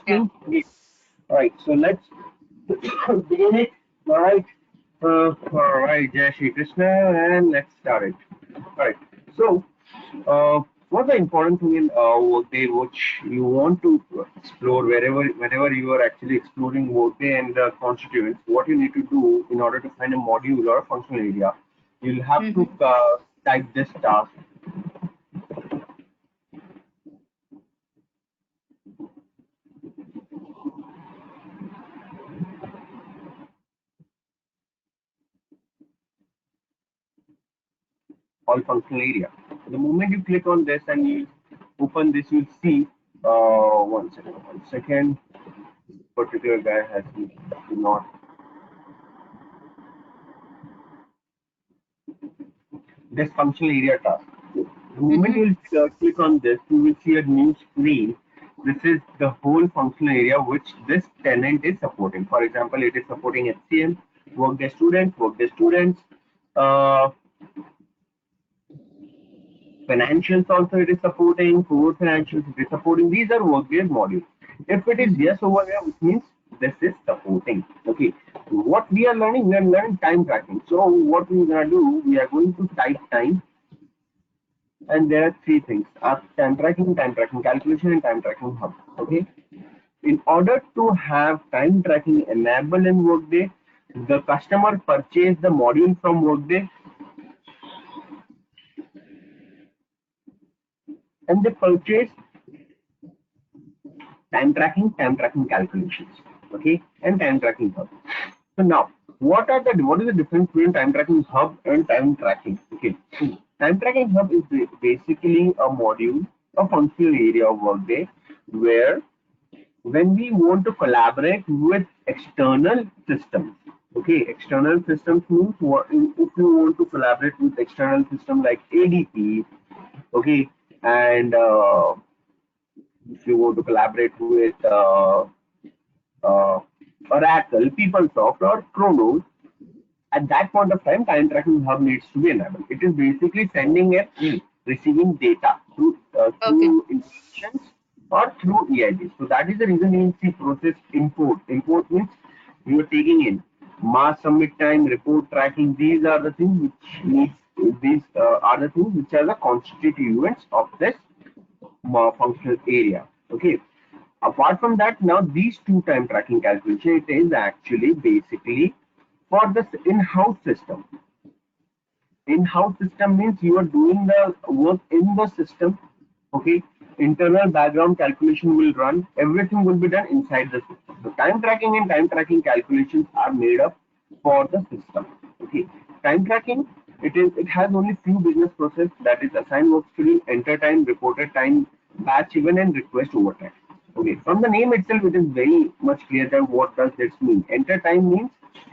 Yeah. working. All right, so let's begin it. All right. All right, Jai Shri Krishna, and let's start it. All right. So, what's the important thing in Workday which you want to explore whenever you are actually exploring Workday and the constituents? What you need to do in order to find a module or a functional area, you'll have to Mm-hmm. type this task. All functional area. The moment you click on this and you open this, you'll see. One second. Particular guy has not this functional area task. The moment Mm-hmm. you click on this, you will see a new screen. This is the whole functional area which this tenant is supporting. For example, it is supporting HCM, Workday students, uh, financials also it is supporting, core financials it is supporting. These are Workday modules. If it is Mm-hmm. yes over here, which means this is supporting. Okay. What we are learning, we are learning time tracking. So what we are gonna do, we are going to type time, and there are three things: time tracking calculation, and time tracking hub. Okay. In order to have time tracking enabled in Workday, the customer purchase the module from Workday and they purchase time tracking calculations, okay, and time tracking hub. So now, what is the difference between time tracking hub and time tracking? Okay, time tracking hub is basically a module, a functional area of Workday, where when we want to collaborate with external systems. Okay, external systems means what, if you want to collaborate with external system like ADP, okay, and if you want to collaborate with uh, Oracle, PeopleSoft, or Chronos, at that point of time, time tracking hub needs to be enabled. It is basically sending a receiving data Okay. through instructions or through EID. So that is the reason you see process import. Import means you are taking in mass submit time, report tracking. These are the things which needs. These are the things which are the constituents of this functional area. Okay. Apart from that, now these two time tracking calculation, it is actually basically for the in-house system. In-house system means you are doing the work in the system. Okay. Internal background calculation will run. Everything will be done inside the system. So time tracking and time tracking calculations are made up for the system. Okay. Time tracking, it has only few business process, that is assign work schedule, enter time, reported time, batch even, and request overtime. Okay. From the name itself, it is very much clear that what does this mean. Enter time means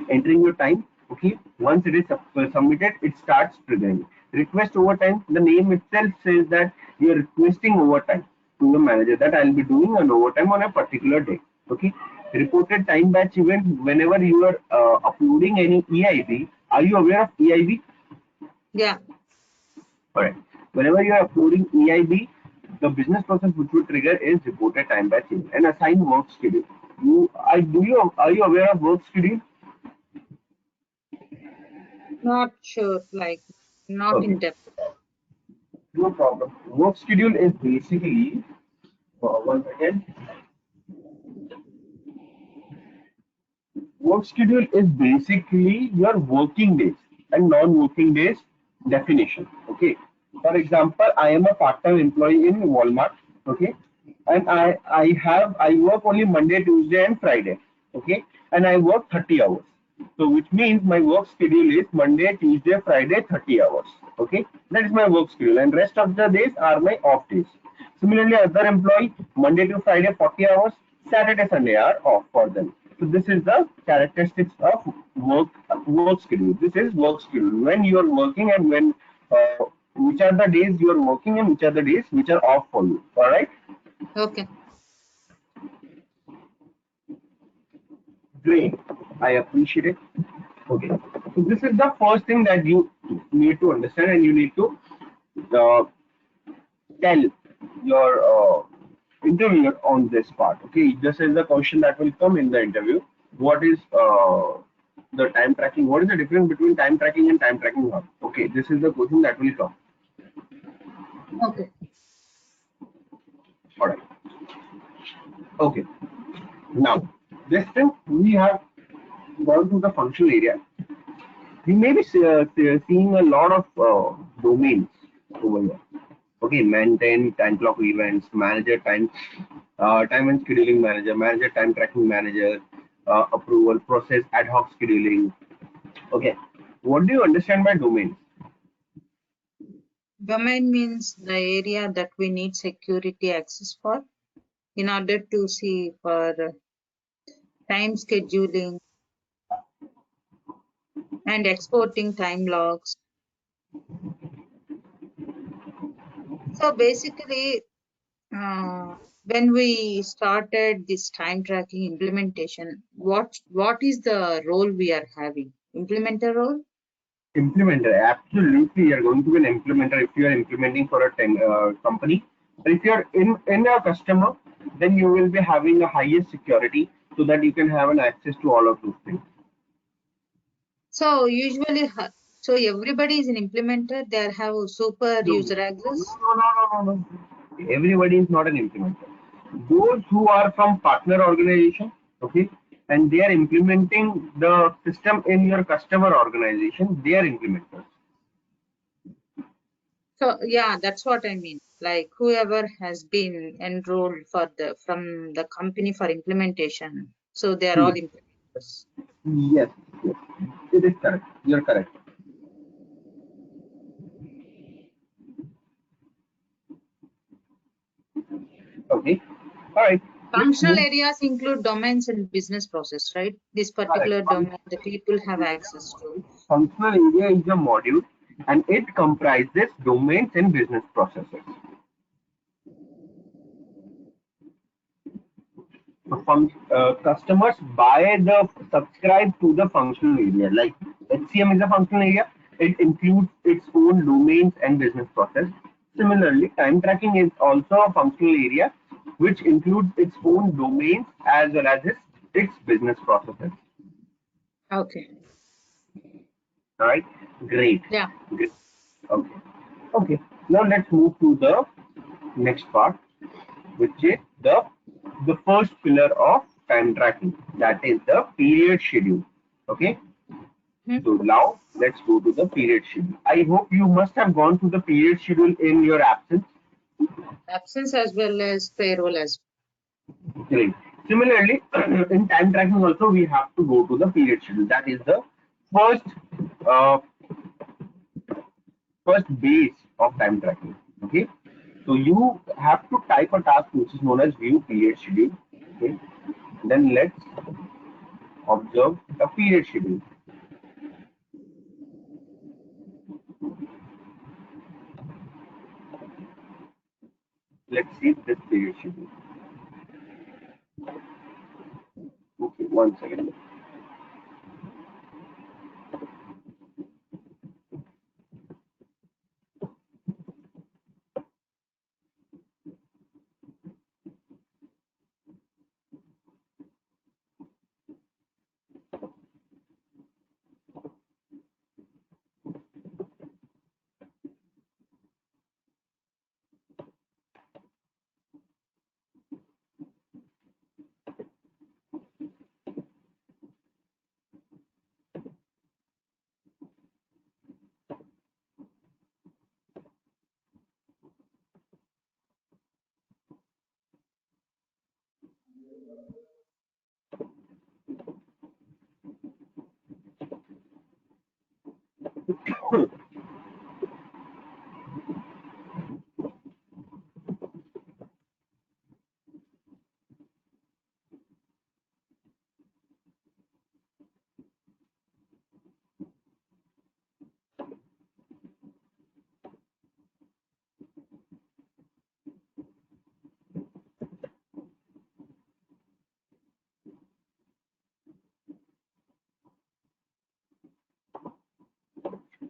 entering your time. Okay. Once it is submitted, it starts triggering. Request overtime, the name itself says that you are requesting overtime to the manager that I'll be doing an overtime on a particular day. Okay. Reported time batch event, whenever you are uploading any EIB, are you aware of EIB? Yeah. Alright. Whenever you are uploading EIB, the business process which will trigger is reported time batch event and assign work schedule. Are you aware of work schedule? Not sure. Like, not Okay. in depth. No problem. Work schedule is basically, once again, work schedule is basically your working days and non-working days definition. Okay. For example, I am a part-time employee in Walmart. Okay. And I work only Monday, Tuesday, and Friday. Okay. And I work 30 hours. So which means my work schedule is Monday, Tuesday, Friday, 30 hours. Okay. That is my work schedule. And rest of the days are my off days. Similarly, other employee, Monday to Friday, 40 hours, Saturday, Sunday are off for them. So this is the characteristics of work schedule. This is work schedule. When you are working and when which are the days you are working and which are the days which are off for you. All right, Okay. great. I appreciate it. Okay, so this is the first thing that you need to understand and you need to uh, tell your interviewer on this part. Okay, this is the question that will come in the interview. What is the time tracking? What is the difference between time tracking and time tracking hub? Okay, this is the question that will come. Okay. All right. Okay. Now, this thing we have gone to the functional area. We may be seeing a lot of domains over here. Okay, maintain, time clock events, manager time, time and scheduling manager, manager time tracking manager, approval process, ad hoc scheduling. Okay, what do you understand by domains? Domain means the area that we need security access for in order to see for time scheduling and exporting time logs. So basically, when we started this time tracking implementation, what is the role we are having? Implementer role? Implementer, absolutely, you're going to be an implementer if you are implementing for a company. And if you're in a customer, then you will be having a highest security so that you can have an access to all of those things. So usually, so everybody is an implementer. They have super No, user no, access. no, no, no, no, no. Everybody is not an implementer. Those who are from partner organization, okay, and they are implementing the system in your customer organization, they are implementers. So yeah, that's what I mean. Like whoever has been enrolled for the from the company for implementation. So they are all Hmm. implementers. Yes, yes, it is correct. You're correct. Okay. All right. Let's Functional move. areas include domains and business process, right? This Correct. particular domain the people have access to. Functional area is a module and it comprises domains and business processes. So customers buy the subscribe to the functional area. Like HCM is a functional area. It includes its own domains and business process. Similarly, time tracking is also a functional area which includes its own domains as well as its business processes. Okay. All right. Great. Yeah. Great. Okay. Okay. Now let's move to the next part, which is the first pillar of time tracking. That is the period schedule. Okay. Hmm. So now let's go to the period schedule. I hope you must have gone through the period schedule in your absence. Absence as well as payroll as Great. Similarly, in time tracking also we have to go to the period schedule. That is the first uh, first base of time tracking. Okay. So you have to type a task which is known as view period schedule. Okay. Then let's observe the period schedule. Let's see this period schedule. Okay, one second.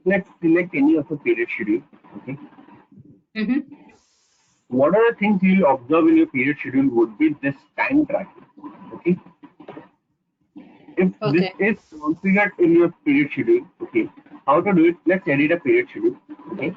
Let's select any of the period schedule. Okay. well. What are the things you'll observe in your period schedule would be this time tracking. Okay. If this Okay. is configured in your period schedule, okay, how to do it? Let's edit a period schedule. Okay.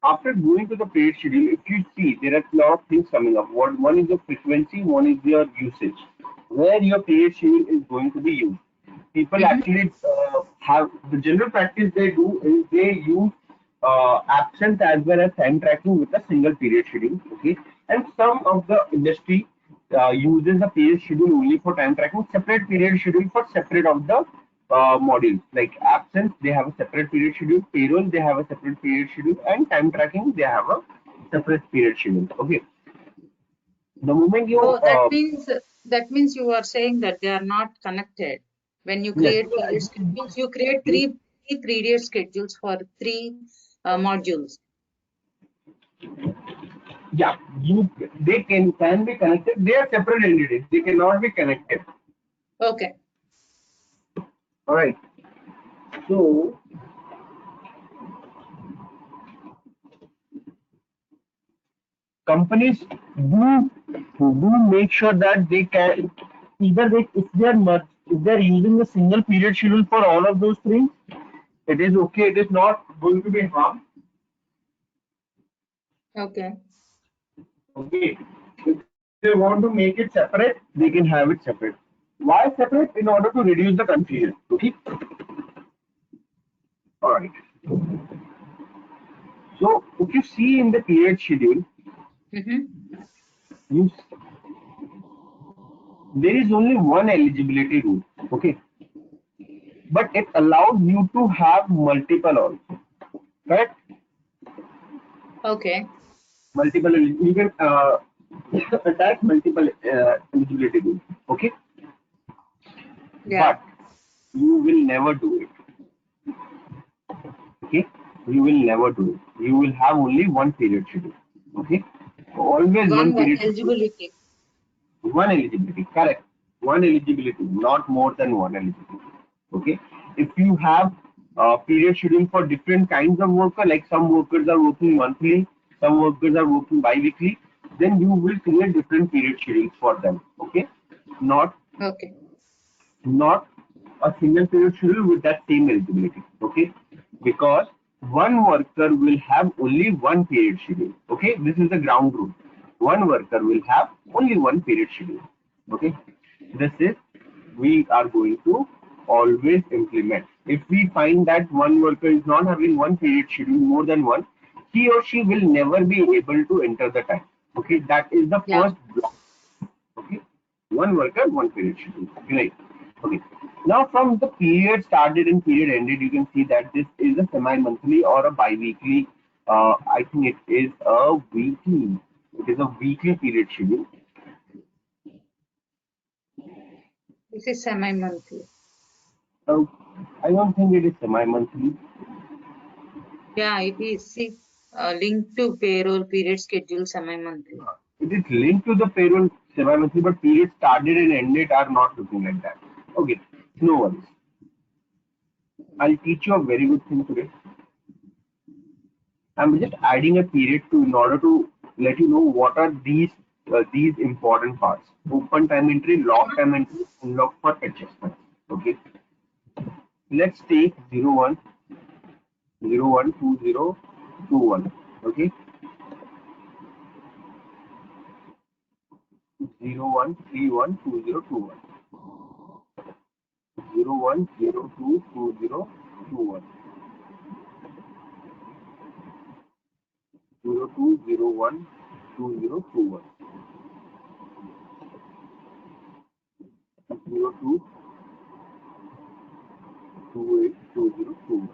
After going to the paid schedule, if you see there are a lot of things coming up. One is the frequency, one is your usage, where your paid schedule is going to be used. People Mm-hmm. actually have the general practice they do is they use absence as well as time tracking with a single period schedule. Okay, and some of the industry uses a period schedule only for time tracking, separate period schedule for separate of the modules. Like absence, they have a separate period schedule. Payroll, they have a separate period schedule, and time tracking, they have a separate period schedule. Okay, the moment you So that means you are saying that they are not connected. When you yes, create period schedules, you create three period schedules for three modules. yeah, you they can be connected. They are separate entities. They cannot be connected. Okay. All right. So companies do make sure that they can either they if they are if they are using a single period schedule for all of those things, it is okay. It is not going to be harm. Okay. Okay. If they want to make it separate, they can have it separate. Why separate? In order to reduce the confusion. Okay. All right. So if you see in the period schedule, Mm-hmm. you there is only one eligibility rule. Okay, but it allows you to have multiple also. Correct? Okay. You can attach multiple eligibility rules. Okay, Yeah. but you will never do it. Okay, you will never do it. You will have only one period schedule. Okay, always one One period schedule. eligibility. One eligibility, correct. One eligibility, not more than one eligibility. Okay. If you have period schedule for different kinds of worker, like some workers are working monthly, some workers are working bi-weekly, then you will create different period schedules for them. Okay. Not Okay. not a single period schedule with that same eligibility. Okay. Because one worker will have only one period schedule. Okay. This is the ground rule. One worker will have only one period schedule. Okay. This is we are going to always implement. If we find that one worker is not having one period schedule more than one, he or she will never be able to enter the time. Okay. That is the Yeah. first block. Okay. One worker, one period schedule. Right. Okay. Now from the period started and period ended, you can see that this is a semi-monthly or a bi-weekly. I think it is a weekly. It is a weekly period schedule. This is semi-monthly. Uh, I don't think it is semi-monthly. Yeah, it is. See, linked to payroll period schedule semi-monthly. It is linked to the payroll semi-monthly, but period started and ended are not looking like that. Okay. No worries. I'll teach you a very good thing today. I'm just adding a period to in order to let you know what are these important parts. Open time entry, log time entry, and log for adjustments. Okay. Let's take 01, 01, 20, 21. Okay. 01, 31, 2021. 01, 02, 2021. 02, 01, 2021. 02, 28, 2021.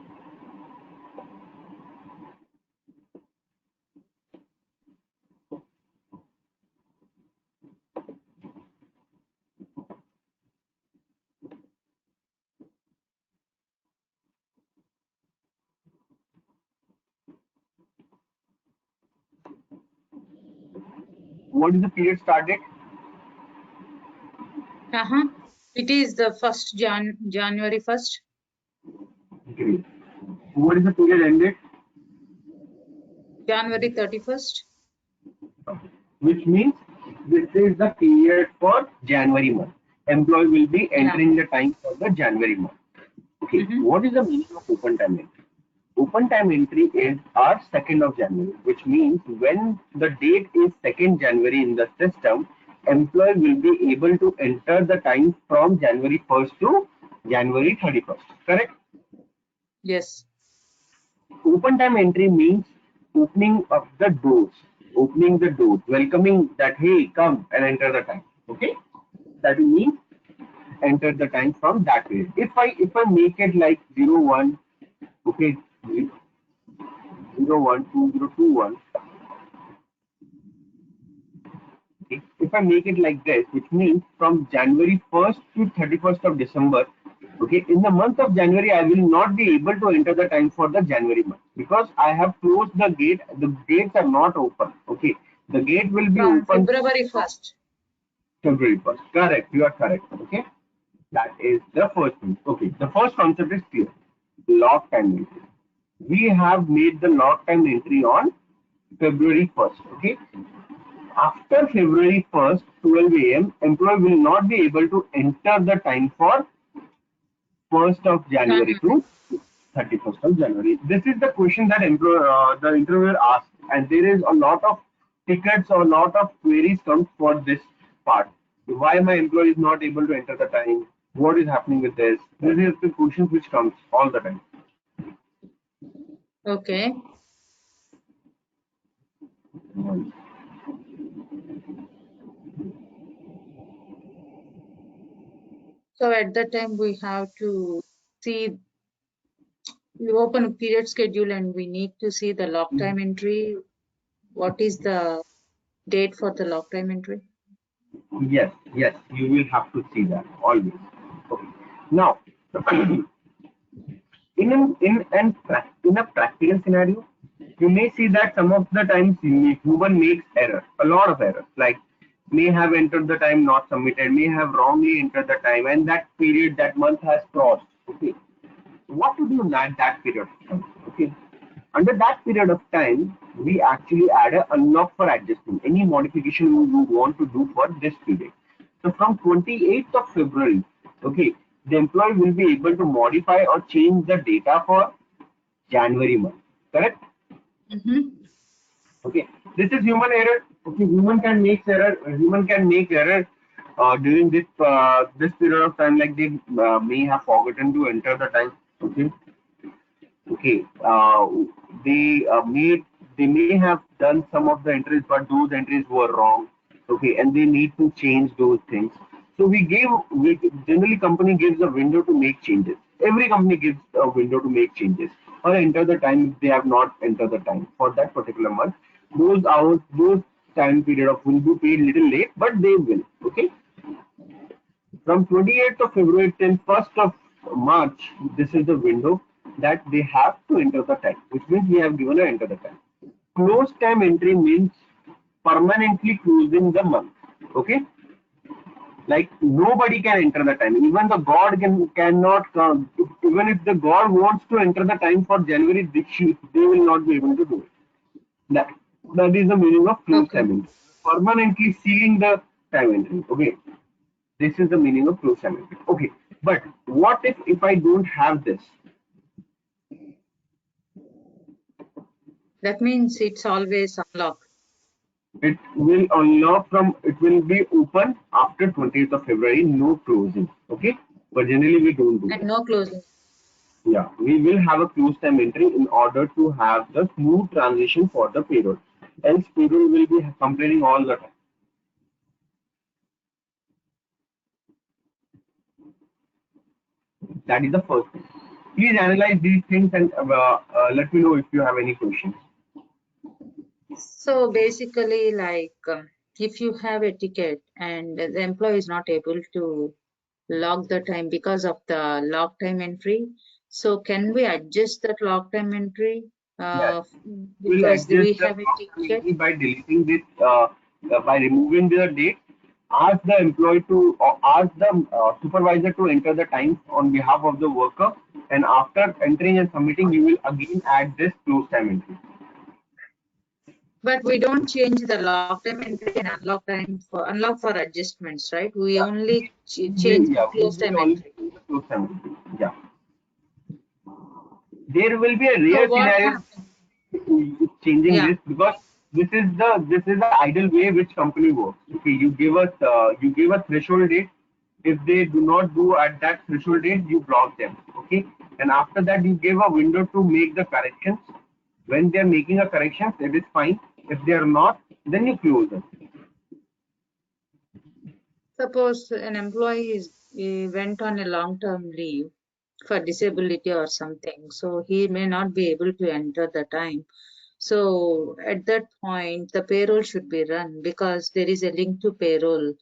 What is the period start date? Uh-huh. It is the first January 1st, Great. What is the period ended? January 31st. Which means this is the period for January month. Employee will be Yeah. entering the time for the January month. Okay, what is the meaning of open time entry? Open time entry is our 2nd of January, which means when the date is 2nd January in the system, employee will be able to enter the time from January 1st to January 31st. Correct? Yes. Open time entry means opening of the doors, welcoming that hey, come and enter the time. Okay, that means enter the time from that way. If I make it like 01, okay, 012021. If I make it like this, which means from January 1st to 31st of December, okay, in the month of January, I will not be able to enter the time for the January month because I have closed the gate. The gates are not open. Okay, the gate will be From open February from 1st. February 1st. Correct, you are correct. Okay, that is the first thing. Okay, the first concept is clear. Log time entry. We have made the log time entry on February 1st. Okay, after February 1st, 12 a.m., employee will not be able to enter the time for 1st of January January. to 31st of January. This is the question that the interviewer asked, and there is a lot of tickets or a lot of queries comes for this part. Why my employee is not able to enter the time? What is happening with this? This is the questions which comes all the time. Okay. So at that time we have to see, we open a period schedule and we need to see the log time entry. What is the date for the log time entry? Yes, yes, you will have to see that always. Okay. Now, in a practical scenario, you may see that some of the times human makes error, a lot of errors, like may have entered the time not submitted, may have wrongly entered the time, and that period, that month has crossed. Okay, what to do in that period of time? Okay, under that period of time, we actually add a unlock for adjustment. Any modification you want to do for this period. So from 28th of February, okay, the employee will be able to modify or change the data for January month. Correct? Mm-hmm. Okay. This is human error. Okay, human can make error. Human can make error during this period of time. Like they may have forgotten to enter the time. Okay. Okay, they may have done some of the entries, but those entries were wrong. Okay, and they need to change those things. So we generally company gives a window to make changes. Every company gives a window to make changes or enter the time if they have not entered the time for that particular month. Those hours, those time period of will be paid little late, but they will. Okay, from 28th of February till 1st of March, this is the window that they have to enter the time, which means we have given a enter the time. Close time entry means permanently closing the month. Okay, like nobody can enter the time. Even the God cannot come. Even if the God wants to enter the time for January, they will not be able to do it. That that is the meaning of close Okay. time entry. Permanently sealing the time entry. Okay. This is the meaning of close symmetry. Okay, but what if I don't have this? That means it's always unlocked It will unlock from it will be open after 20th of February, no closing. Okay, but generally we don't do and that. no closing. Yeah, we will have a close time entry in order to have the smooth transition for the payroll. Else payroll will be complaining all the time. That is the first thing. Please analyze these things and let me know if you have any questions. So basically, like if you have a ticket and the employee is not able to log the time because of the log time entry, so can we adjust that log time entry Yes. We'll because adjust we the have a clock ticket? community by deleting this, by removing the date. ask the employee to or ask the supervisor to enter the time on behalf of the worker, and after entering and submitting, you will again add this close time entry. But we don't change the lock time entry and unlock for adjustments, right? We Yeah, only change yeah, we close will time only entry. do the close time entry. Yeah, there will be a So rare what scenario happens? changing Yeah. this, because this is the ideal way which company works. Okay, you give a threshold date. If they do not do at that threshold date, you block them. Okay, and after that you give a window to make the corrections. When they are making a corrections, it is fine. If they are not, then you close them. Suppose an employee he went on a long-term leave for disability or something, so he may not be able to enter the time. So at that point, the payroll should be run because there is a link to payroll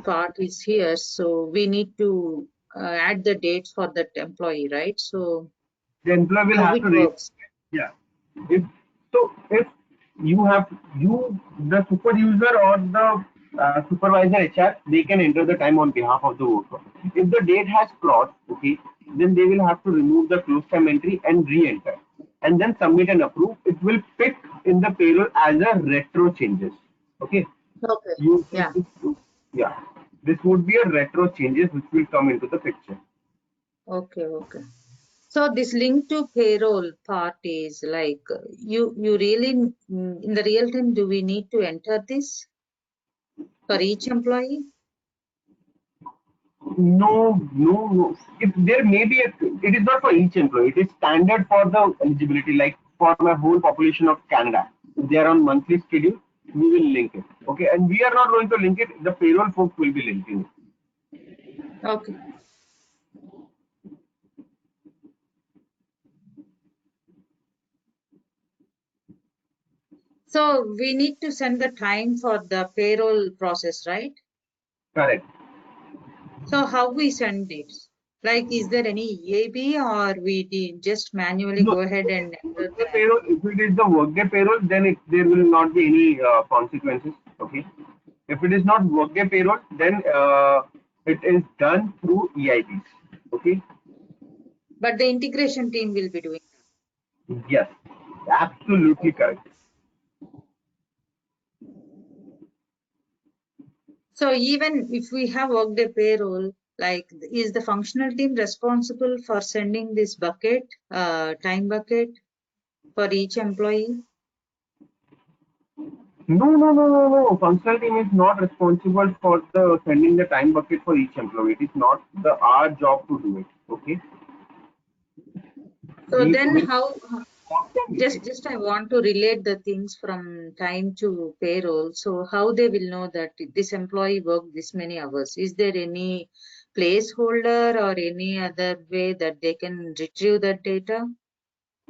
part is here. So we need to add the dates for that employee, right? So The employee will how have it to raise. works? Yeah. If if you have you the super user or the supervisor HR, they can enter the time on behalf of the worker. If the date has crossed, okay, then they will have to remove the close time entry and re-enter, and then submit and approve. It will pick in the payroll as a retro changes. Okay, Okay. you Yeah. yeah. This would be a retro changes which will come into the picture. Okay. Okay. So this link to payroll part is like you really in the real time, do we need to enter this for each employee? No, no, no. If there may be it is not for each employee. It is standard for the eligibility, like for my whole population of Canada. If they are on monthly schedule, we will link it. Okay, and we are not going to link it. The payroll folks will be linking it. Okay. So we need to send the time for the payroll process, right? Correct. So how we send it? Like, is there any EAB or we just manually No, go ahead and enter workday the? payroll. If it is the workday payroll, then there will not be any consequences. Okay. If it is not workday payroll, then it is done through EIPs. Okay. But the integration team will be doing. Yes, absolutely Okay. correct. So even if we have Workday payroll, like is the functional team responsible for sending this bucket, time bucket for each employee? No, no, no, no, no. Functional team is not responsible for the sending the time bucket for each employee. It is not the our job to do it. Okay. So We then will how, often do it. just I want to relate the things from time to payroll. So how they will know that this employee worked this many hours? Is there any placeholder or any other way that they can retrieve that data?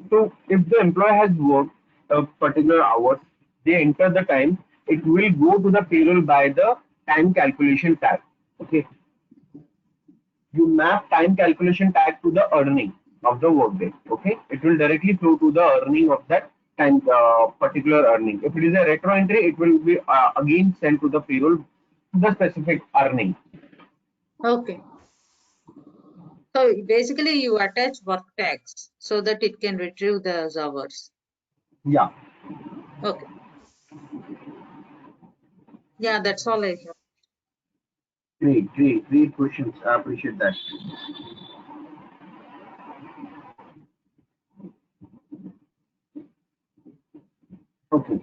So if the employee has worked a particular hours, they enter the time. It will go to the payroll by the time calculation tag. Okay. You map time calculation tag to the earning of the workday. Okay, it will directly flow to the earning of that time particular earning. If it is a retro entry, it will be again sent to the payroll the specific earning. Okay. So basically you attach work tags so that it can retrieve those hours. Yeah, Okay. Yeah, that's all I have. great questions. I appreciate that. Okay,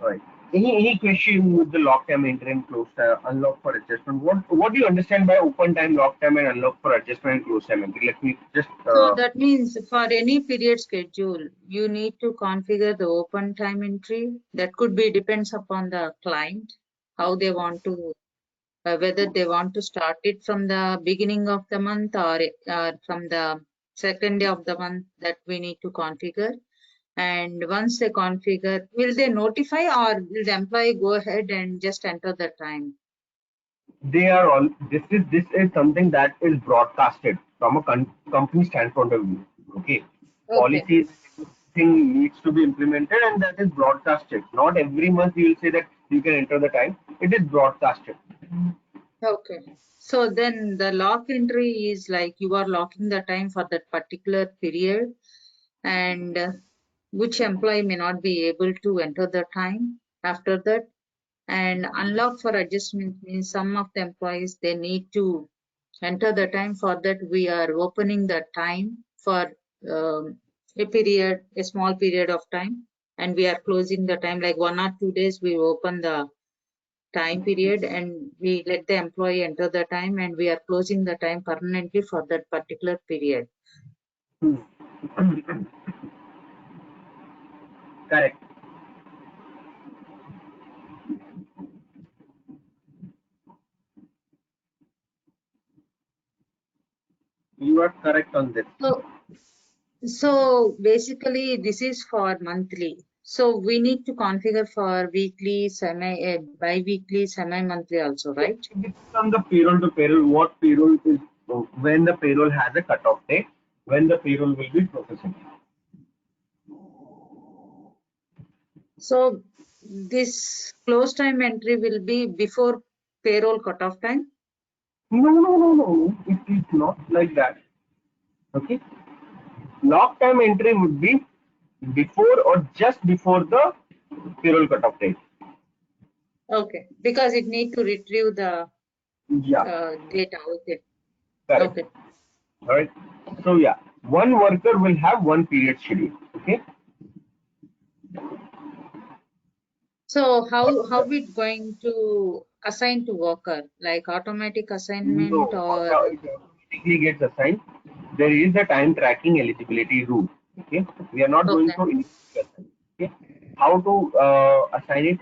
all right. Any question with the lock time entry and close time unlock for adjustment? What do you understand by open time, lock time, and unlock for adjustment and close time entry? Let me just So that means for any period schedule, you need to configure the open time entry. That could be depends upon the client, how they want to, whether they want to start it from the beginning of the month or from the second day of the month that we need to configure. And once they configure, will they notify or will the employee go ahead and just enter the time? they are all this is something that is broadcasted from a company standpoint of view. Okay, Okay. policies thing needs to be implemented, and that is broadcasted. Not every month you will say that you can enter the time. it is broadcasted. Okay. So then the lock entry is like you are locking the time for that particular period, and which employee may not be able to enter the time after that. And unlock for adjustment means some of the employees they need to enter the time. For that we are opening the time for a period, a small period of time, and we are closing the time like 1 or 2 days. We open the time period and we let the employee enter the time, and we are closing the time permanently for that particular period. Hmm. Correct. You are correct on this. So basically this is for monthly. So we need to configure for weekly, bi-weekly, semi-monthly also, It right? depends on the payroll to payroll. What payroll is when the payroll has a cutoff date, when the payroll will be processing. So this close time entry will be before payroll cutoff time. No, no, no, no. It is not like that. Okay. Lock time entry would be before or just before the payroll cutoff date. Okay, because it need to retrieve the Yeah, data. Okay. correct. Okay. All right. So yeah, one worker will have one period schedule. Okay. So how we going to assign to worker, like automatic assignment No, or it automatically gets assigned. There is a time tracking eligibility rule. Okay, we are not going okay. to initially assign. Okay, how to assign it?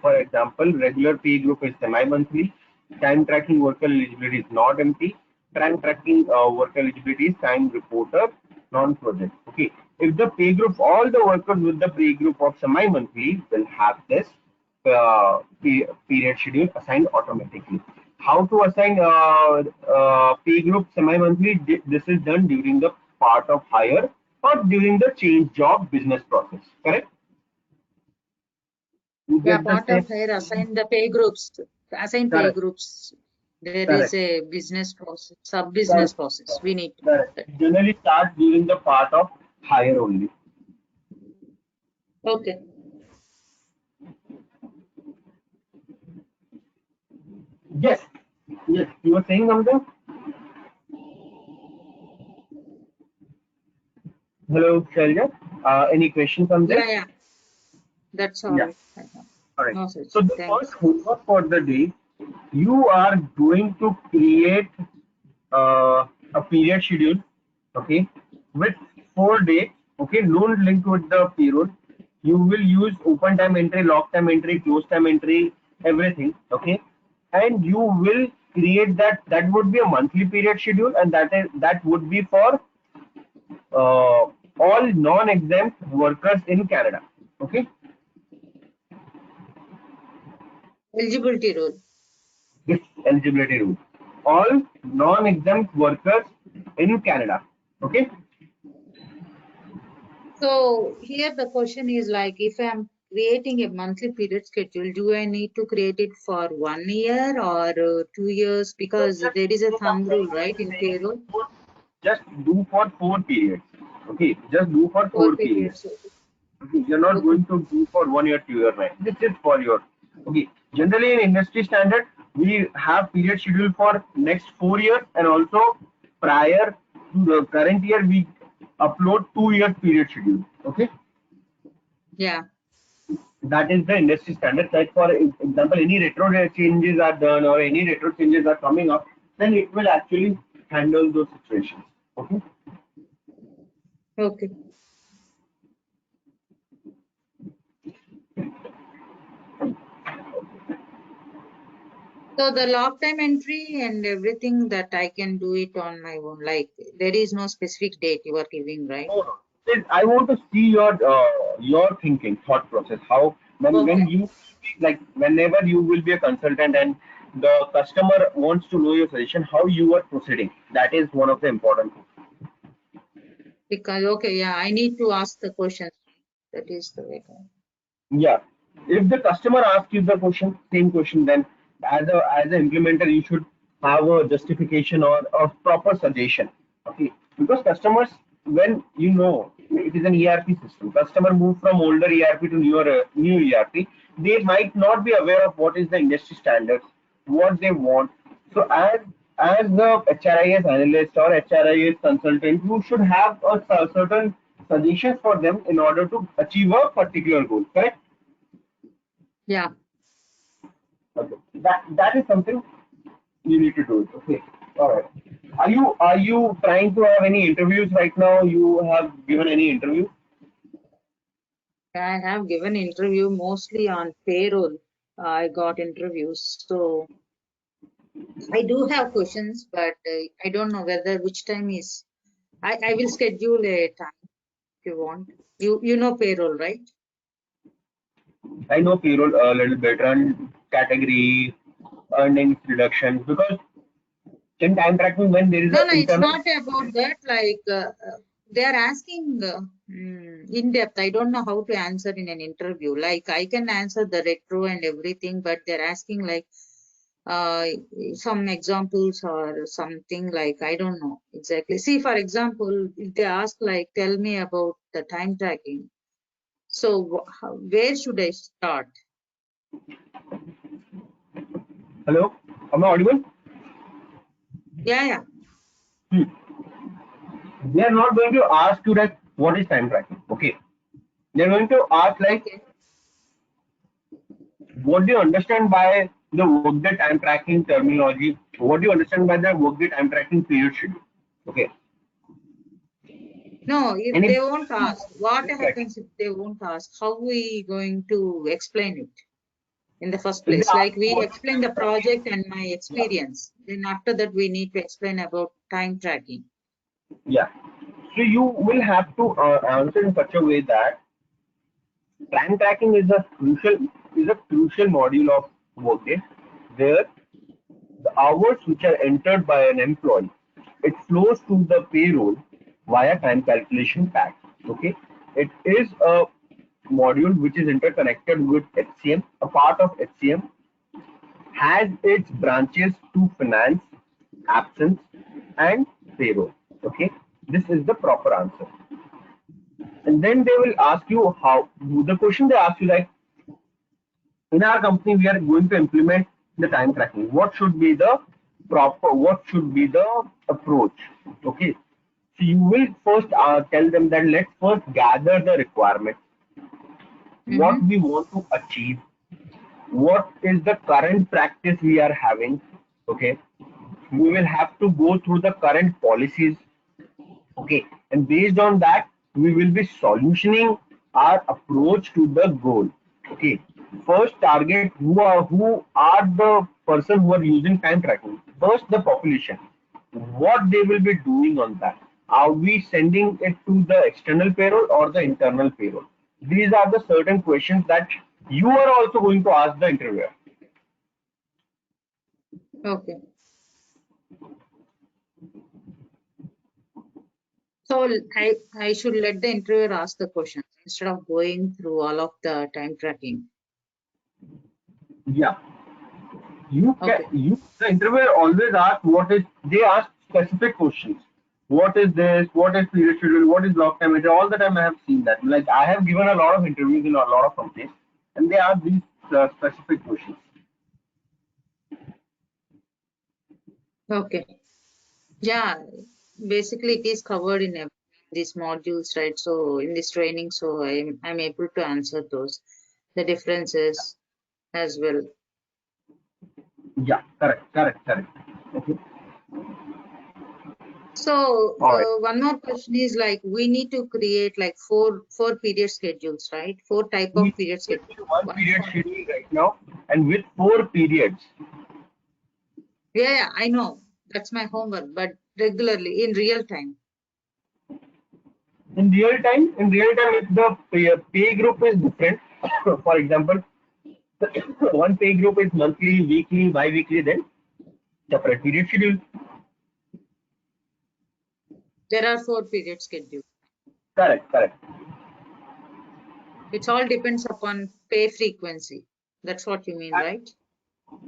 For example, regular pay group is semi-monthly. Time tracking worker eligibility is not empty. Time tracking worker eligibility is time reporter, non-project. Okay, if the pay group, all the workers with the pay group of semi-monthly will have this period schedule assigned automatically. How to assign pay group semi-monthly? This is done during the part of hire or during the change job business process. Correct? You Yeah, get the part of same. hire assign the pay groups, assign pay Correct. groups. There is Correct. a business process, sub-business Correct. process. We need to do Correct. that. Generally start during the part of hire only. Okay. Yes. Yes. You were saying something? Hello, Shalja. Any questions on this? Yeah, yeah. That's Yeah. all I have. All right. No So such. the first Thanks. homework for the day, you are going to create a period schedule, okay, with 4 days, okay, don't link with the payroll. You will use open time entry, lock time entry, close time entry, everything, okay, and you will create that. That would be a monthly period schedule, and that would be for all non-exempt workers in Canada, okay. Eligibility rule. This eligibility rule. All non-exempt workers in Canada. Okay. So here the question is like, if I'm creating a monthly period schedule, do I need to create it for 1 year or 2 years? So Because just there is a what I'm thumb rule, saying, right, I'm in saying payroll, just do for 4 periods. Okay. Just do for 4 periods. 4 periods. Okay. You're not Okay. going to do for 1 year, 2 year, right? This is for your. Okay. Generally, in industry standard, we have period schedule for next 4 years, and also prior to the current year, we upload 2 years period schedule. Okay. Yeah. That is the industry standard. Like for example, any retro changes are done or any retro changes are coming up, then it will actually handle those situations. Okay. Okay. So the log time entry and everything that I can do it on my own. Like there is no specific date you are giving, right? No, no. I want to see your thinking, thought process. How when Okay. you like whenever you will be a consultant and the customer wants to know your suggestion, how you are proceeding. That is one of the important things. Because okay, yeah, I need to ask the questions. That is the way. Yeah. If the customer asks you the question, same question, then as an implementer, you should have a justification or a proper suggestion. Okay, because customers, when you know it is an ERP system, customer move from older ERP to new ERP, they might not be aware of what is the industry standards, what they want. So as a HRIS analyst or HRIS consultant, you should have a certain suggestions for them in order to achieve a particular goal. Correct? Yeah. Okay. That is something you need to do it. Okay. All right. Are you trying to have any interviews right now? You have given any interview? I have given interview mostly on payroll. I got interviews. So I do have questions, but I don't know whether which time is. I will schedule a time if you want. You know payroll, right? I know payroll a little better and category earnings reductions because in time tracking when there is No, an no, it's internal. not about that. Like they are asking in depth. I don't know how to answer in an interview. Like I can answer the retro and everything, but they're asking like uh, some examples or something like I don't know exactly. See, for example, if they ask like, tell me about the time tracking. So where should I start? Hello, am I audible? Yeah, yeah. Hmm. They are not going to ask you that what is time tracking. Okay, they are going to ask like Okay. what do you understand by the workday time tracking terminology? What do you understand by the workday time tracking period schedule? Okay, No, if and if they won't ask, what time tracking, happens if they won't ask? How we going to explain it in the first if they place? ask Like we what is explain time the tracking, project and my yeah, experience. Then after that, we need to explain about time tracking. yeah. So you will have to answer in such a way that time tracking is a crucial module of workday where the hours which are entered by an employee, it flows to the payroll via time calculation tax. Okay, it is a module which is interconnected with HCM. A part of HCM has its branches to finance, absence, and payroll. Okay, this is the proper answer. And then they will ask you how the question they ask you like in our company we are going to implement the time tracking. What should be the what should be the approach? Okay, so you will first tell them that let's first gather the requirement, what Mm-hmm. we want to achieve, what is the current practice we are having. Okay, we will have to go through the current policies. Okay, and based on that, we will be solutioning our approach to the goal. Okay, first target who are the person who are using time tracking. First, the population. What they will be doing on that? Are we sending it to the external payroll or the internal payroll? These are the certain questions that you are also going to ask the interviewer. Okay. So I should let the interviewer ask the questions instead of going through all of the time tracking. Yeah, you can Okay. you the interviewer always ask what is they ask specific questions. What is this? What is period schedule? What is block time? All the time I have seen that. Like I have given a lot of interviews in a lot of companies, and they ask these specific questions. Okay. Yeah. Basically, it is covered in these modules, right? So in this training, so I'm able to answer those, the differences as well. Yeah, correct. Okay, So all right. one more question is like we need to create like four period schedules, right? Four type We of period give schedule. you one One period for schedule right now, and with four periods. yeah, yeah, I know that's my homework, but regularly in real time. In real time, if the pay group is different, for example, one pay group is monthly, weekly, bi-weekly, then separate period schedule. There are four period schedules. Correct. It's all depends upon pay frequency. That's what you mean, right?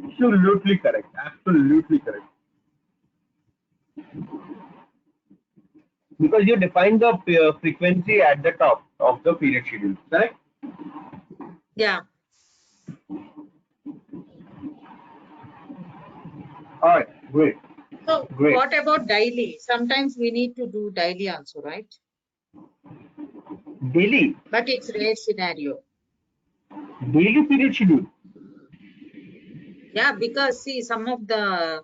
Absolutely correct. Absolutely correct. Because you define the frequency at the top of the period schedule, correct? Yeah. All right, great, So great. what about daily? Sometimes we need to do daily also, right? Daily, But it's rare scenario. daily period schedule. Yeah, because see, some of the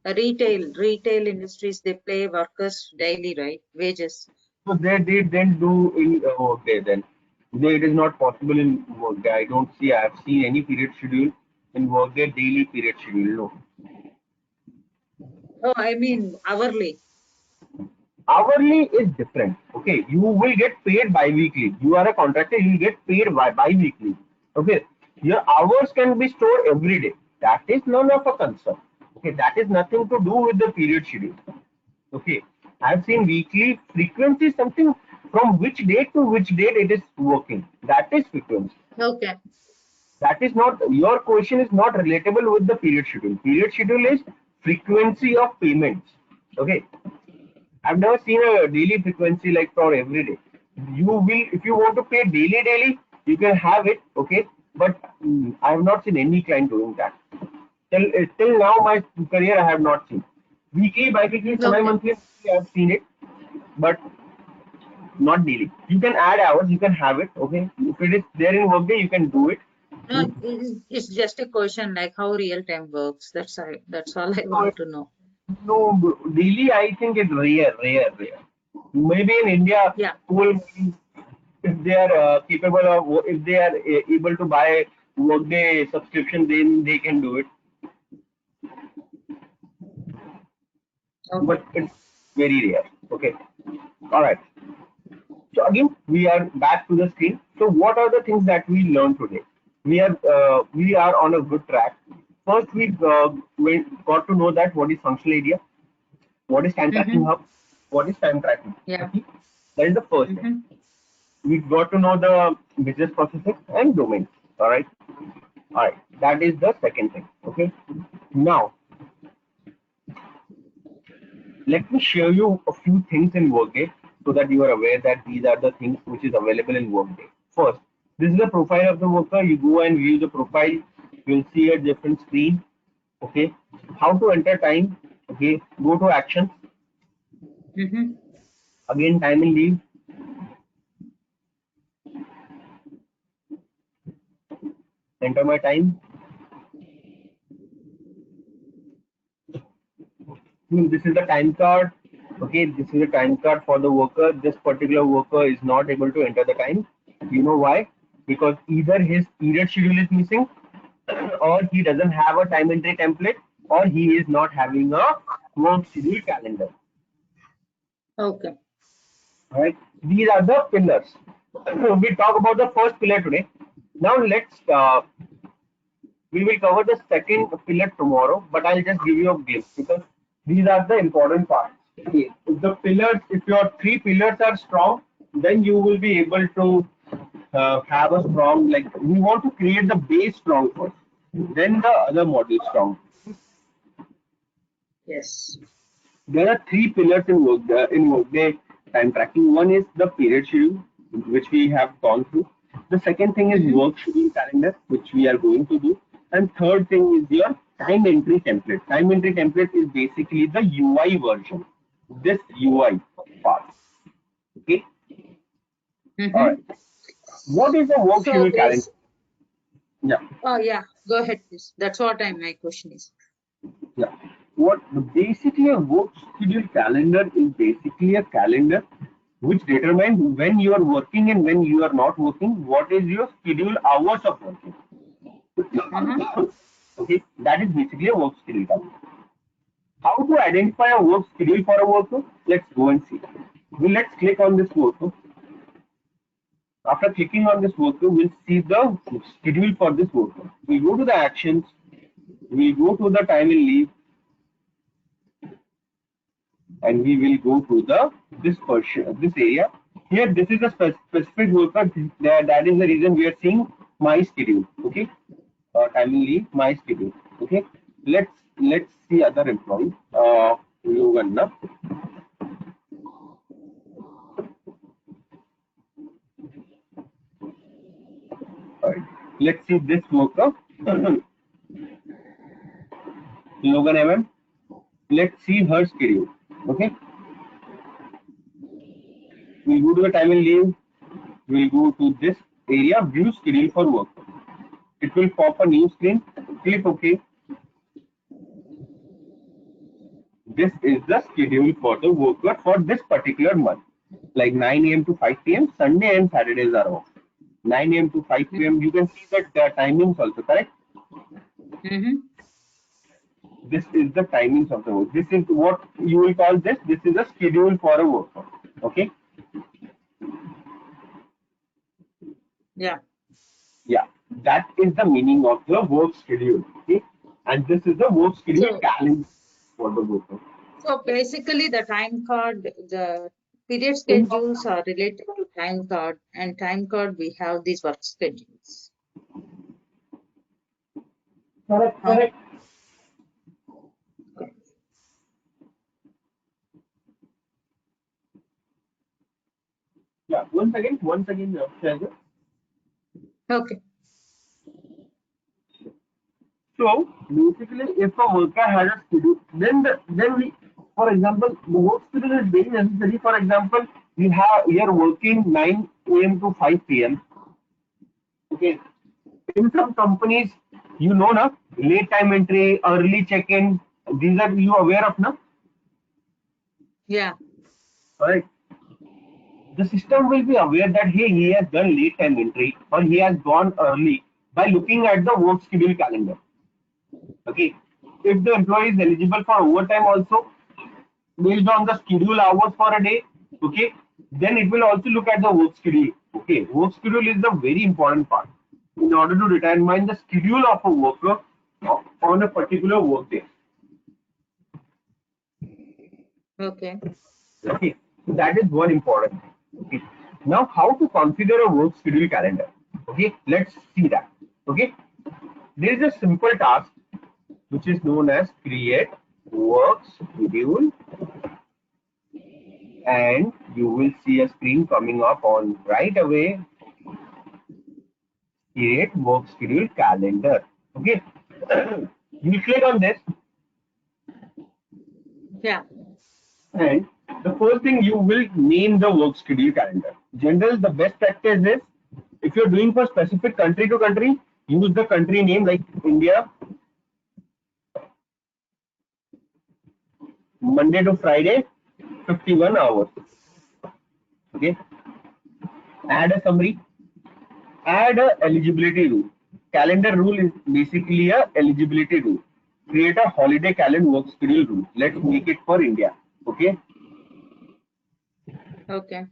retail industries, they pay workers daily, right? Wages. So they then do in Workday then. It is not possible in Workday. I don't see. I have seen any period schedule in Workday daily period schedule. No. Oh, I mean hourly. Hourly is different. Okay, you will get paid bi-weekly. You are a contractor. You will get paid bi-weekly. Okay, your hours can be stored every day. That is none of a concern. Okay, that is nothing to do with the period schedule. Okay, I've seen weekly frequency is something from which date to which date it is working. That is frequency. Okay. That is not, your question is not relatable with the period schedule. Period schedule is frequency of payments. Okay, I've never seen a daily frequency like for every day. You will, if you want to pay daily, you can have it. Okay, but I have not seen any client doing that. Till now, my career I have not seen. Weekly, bi-weekly, Okay. semi-monthly, I have seen it, but not daily. You can add hours, you can have it. Okay, if it is there in Workday, you can do it. No, it's just a question like how real time works. That's all I No, want to know. no, daily I think it's rare. Maybe in India, Yeah. people, if they are capable of, if they are able to buy Workday subscription, then they can do it. But Okay. it's very rare. Okay. All right. So again, we are back to the screen. So what are the things that we learned today? We are on a good track. First, we got to know that what is functional area, what is time tracking Mm-hmm. hub, what is time tracking. Yeah. Okay, that is the first thing. Mm-hmm. We got to know the business processes and domains. All right. That is the second thing. Okay. Now let me show you a few things in Workday so that you are aware that these are the things which is available in Workday. First, this is the profile of the worker. You go and view the profile. You'll see a different screen. Okay. How to enter time. Okay. Go to actions. Mm-hmm. Again, time and leave. Enter my time. This is the time card. Okay, this is a time card for the worker. This particular worker is not able to enter the time. You know why? Because either his period schedule is missing, or he doesn't have a time entry template, or he is not having a work schedule calendar. Okay. All right, these are the pillars. We talk about the first pillar today. Now we will cover the second pillar tomorrow, but I'll just give you a glimpse because these are the important parts. Okay. If the pillars, if your three pillars are strong, then you will be able to have a strong, like we want to create the base strong first, then the other module strong. Yes. There are three pillars in Workday time tracking. One is the period schedule, which we have gone through. The second thing is Mm-hmm. work schedule calendar, which we are going to do. And third thing is your time entry template. Time entry template is basically the UI version. This UI part. Okay. All right. Mm-hmm. What is the work So schedule calendar? base. Yeah. Oh yeah. Go ahead, please. That's what my question is. Yeah. What basically a work schedule calendar is basically a calendar which determines when you are working and when you are not working, what is your schedule hours of working. Uh-huh. Okay, that is basically a work schedule calendar. How to identify a work schedule for a worker? Let's go and see. Let's click on this worker. After clicking on this worker, we'll see the schedule for this worker. We go to the actions, we go to the time and leave, and we will go to the this portion, this area. Here, this is a specific worker. That is the reason we are seeing my schedule. Okay, timing leave, my schedule. Okay, let's see other employees. Yoganna. Alright. Let's see this worker. Logan MM. Let's see her schedule. Okay, we'll go to the time and leave. We'll go to this area, view schedule for work. It will pop a new screen. Click OK. This is the schedule for the worker for this particular month. Like 9 a.m. to 5 p.m. Sunday and Saturdays are off. 9 a.m. to 5 p.m. You can see that timings also, correct? Mm-hmm. This is the timings of the work. This is what you will call this. This is a schedule for a worker. Okay. Yeah. Yeah. That is the meaning of the work schedule. Okay. And this is the work schedule So, calendar for the worker. so basically the time card, the period In schedules are related to time card, and time card we have these work schedules. correct, Huh? correct. Okay. Yeah. Once again, Shazia. Okay. So basically, if a worker has a schedule, then we, for example, the work schedule is very necessary. For example, you're working 9 a.m. to 5 p.m. Okay. In some companies, na, late time entry, early check-in. These are you aware of, na? Yeah. Right. The system will be aware that hey, he has done late time entry or he has gone early by looking at the work schedule calendar. Okay. If the employee is eligible for overtime also, based on the schedule hours for a day, okay, then it will also look at the work schedule. Okay, work schedule is the very important part in order to determine the schedule of a worker on a particular work day. Okay. Okay, so that is one important thing. Okay, now how to configure a work schedule calendar? Okay, let's see that. Okay, there is a simple task which is known as create work schedule, and you will see a screen coming up on right away. Create work schedule calendar. Okay. You click on this, Yeah. and the first thing you will name the work schedule calendar. General, the best practice is if you're doing for specific country to country, use the country name like India, Monday to Friday, 51 hours. Okay. Add a summary, add a eligibility rule. Calendar rule is basically a eligibility rule. Create a holiday calendar work schedule rule. Let's make it for India. Okay. Okay.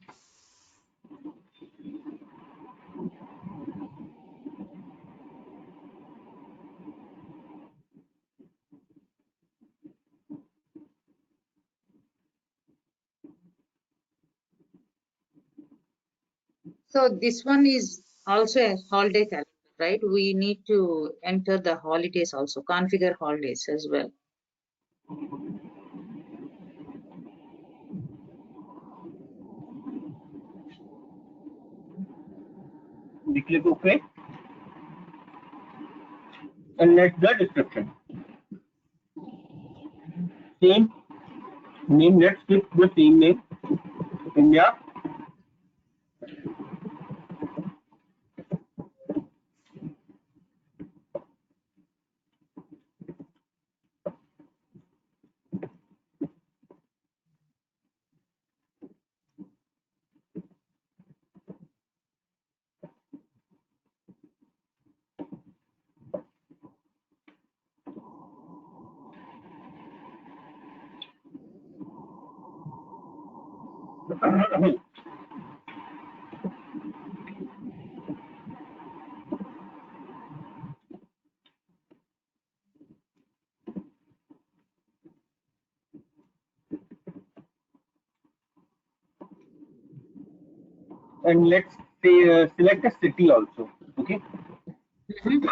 So this one is also a holiday calendar, right? We need to enter the holidays also, configure holidays as well. We click OK and let the description. Same name, let's keep the same name, India. and let's say select a city also. Okay. Mm-hmm.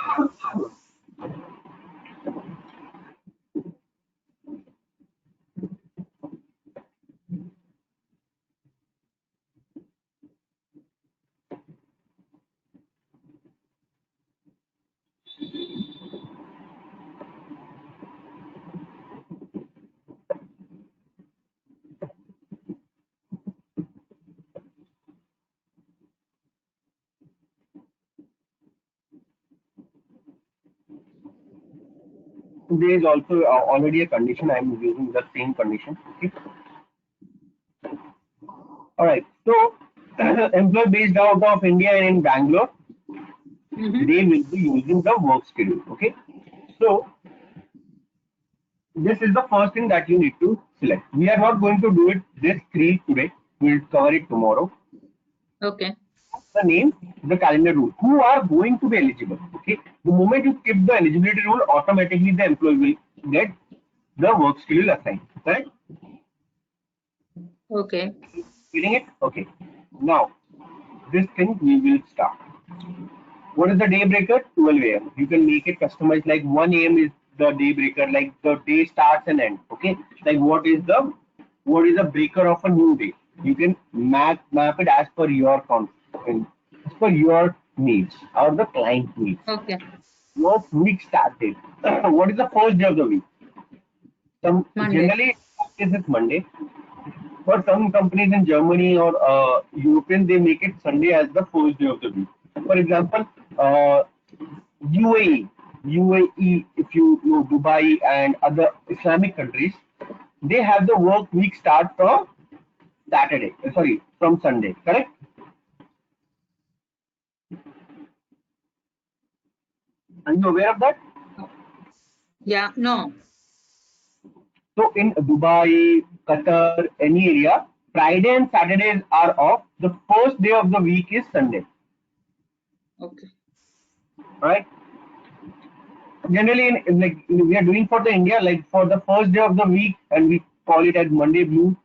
There is also already a condition. I am using the same condition. Okay. All right. So, employee based out of India and in Bangalore, Mm-hmm. they will be using the work schedule. Okay. So, this is the first thing that you need to select. We are not going to do it this three today. We'll cover it tomorrow. Okay. The name, the calendar rule. Who are going to be eligible? Okay. The moment you skip the eligibility rule, automatically the employee will get the work schedule assigned. Correct? Okay. Getting it? Okay. Now, this thing we will start. What is the day breaker? 12 a.m. You can make it customized like 1 a.m. is the day breaker, like the day starts and ends. Okay. Like what is the breaker of a new day? You can map it as per your as per your needs or the client needs. Okay. Work week start date. What is the first day of the week? Some Monday. generally is it Monday. For some companies in Germany or European, they make it Sunday as the first day of the week. For example, UAE, if you know Dubai and other Islamic countries, they have the work week start from Sorry, from Sunday. Correct? Are you aware of that? Yeah. No. So in Dubai, Qatar, any area, Friday and Saturdays are off. The first day of the week is Sunday. Okay. Right? Generally like we are doing for the India, like for the first day of the week, and we call it as Monday Blue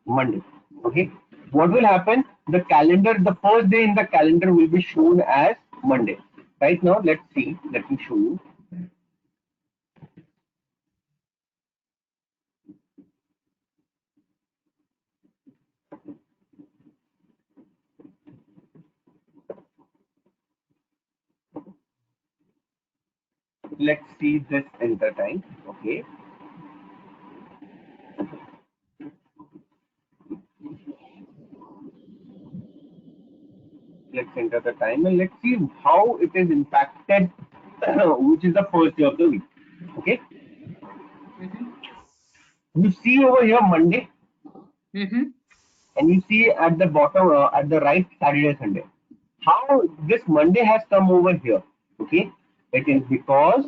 Monday. Okay, what will happen? The calendar, the first day in the calendar will be shown as Monday. Right now, let's see. Let me show you. Let's see this enter time. Okay, let's enter the time and let's see how it is impacted, which is the first day of the week. Okay, Mm-hmm. you see over here Monday, Mm-hmm. and you see at the bottom, at the right, Saturday, Sunday. How this Monday has come over here? Okay, it is because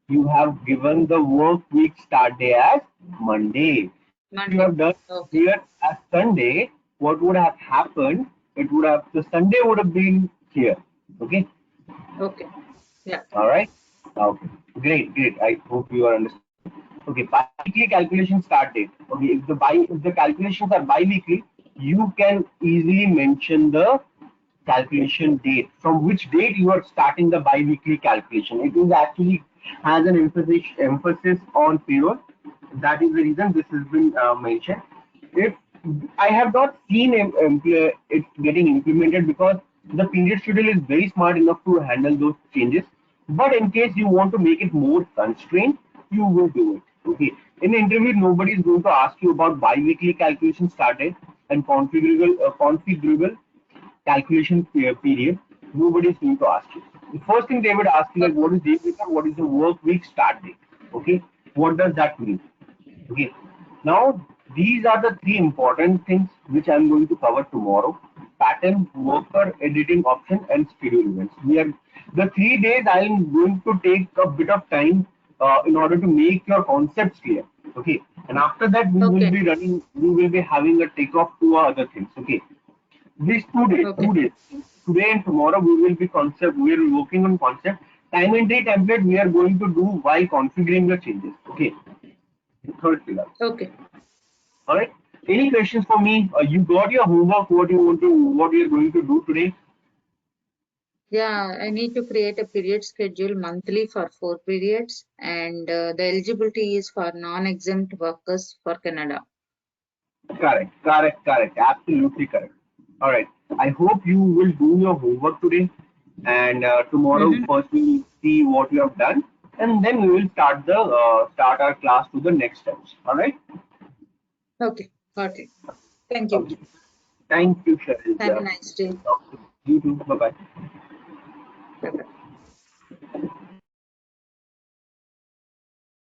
you have given the work week start day as Monday. If you Monday. have done Okay. here as Sunday, what would have happened? It would have the Sunday would have been here. Okay, Okay. Yeah. all right. Okay, great, great. I hope you are understanding. Okay, bi-weekly calculation start date. Okay, if the calculations are bi-weekly, you can easily mention the calculation date, from which date you are starting the bi-weekly calculation. It is actually has an emphasis on payroll. That is the reason this has been mentioned. If I have not seen it getting implemented, because the period schedule is very smart enough to handle those changes. But in case you want to make it more constrained, you will do it. Okay. In interview, nobody is going to ask you about bi-weekly calculation started and configurable calculation period. Nobody is going to ask you. The first thing they would ask you, like, Okay. what is day week, what is the work week start date? Okay, what does that mean? Okay, now these are the three important things which I'm going to cover tomorrow: pattern, worker, editing option, and schedule events. We are the 3 days. I'm going to take a bit of time in order to make your concepts clear. Okay, and after that we will Okay. be running. We will be having a takeoff to other things. Okay, these 2 days, Okay. today and tomorrow, we will be concept. We are working on concept. Time entry template we are going to do while configuring the changes. Okay, third pillar. Okay. All right. Any questions for me? You got your homework. What you're going to do today? Yeah, I need to create a period schedule monthly for 4 periods, and the eligibility is for non-exempt workers for Canada. Correct. Absolutely correct. All right. I hope you will do your homework today, and tomorrow Mm-hmm. first we will see what you have done, and then we will start our class to the next steps. All right. Okay, got it. Thank you. Okay. Thank you, Have a Shailja. nice day. You too. Bye bye. Bye bye.